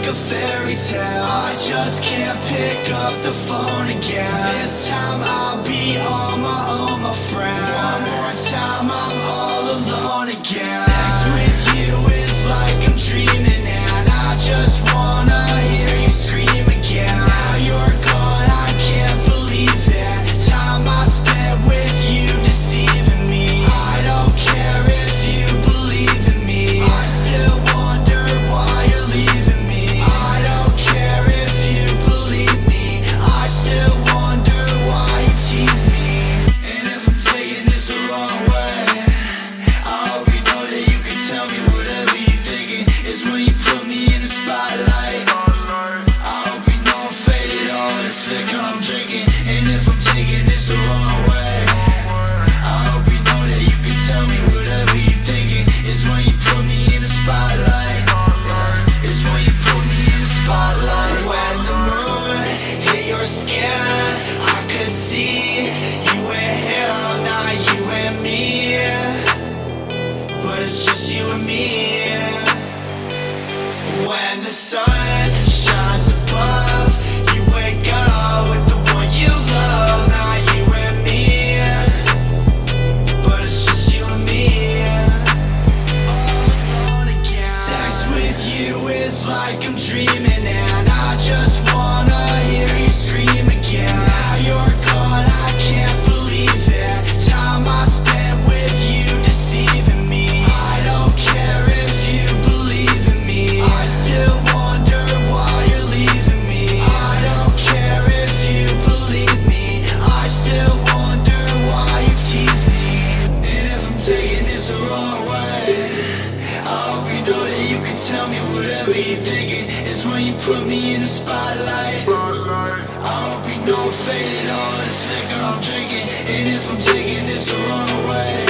like a fairy tale. I just can't pick up the phone again. This time I'll be on my own, my friend. One more time I'm all alone again. Sex with you is like I'm dreaming, and I just wanna hear you scream again. Now you're gone, I can't believe it. Time I spent with you deceiving me. I don't care if you believe in me. I still wonder why you're leaving me. I don't care if you believe me. I still wonder why you tease me. And if I'm taking this the wrong way, I hope you know that you can tell me whatever you're thinking. It's when you put me in the spotlight. I hope you know I'm faded, all this liquor I'm drinking. And if I'm taking this the wrong way, I hope you know that you can tell me whatever you're thinking. It's when you put me in the spotlight. It's when you put me in the spotlight. When the moon hit your skin, I could see you and him, not you and me. But it's just you and me. When the sun shines above, you wake up with the one you love, not you and me. But it's just you and me. All alone again. Sex with you is like I'm dreaming, and I just wanna hear you scream again. Now you're gone, I can't believe it. Time I spent with you deceiving me. I don't care if you believe in me. I still wonder why you're leaving me. I don't care if you believe me. I still wonder why you tease me. And if I'm taking this the wrong way, I hope you know that you can tell me whatever you're thinking. It's when you put me in the spotlight. I hope you know I'm faded, all this liquor I'm drinking. And if I'm taking this the wrong way,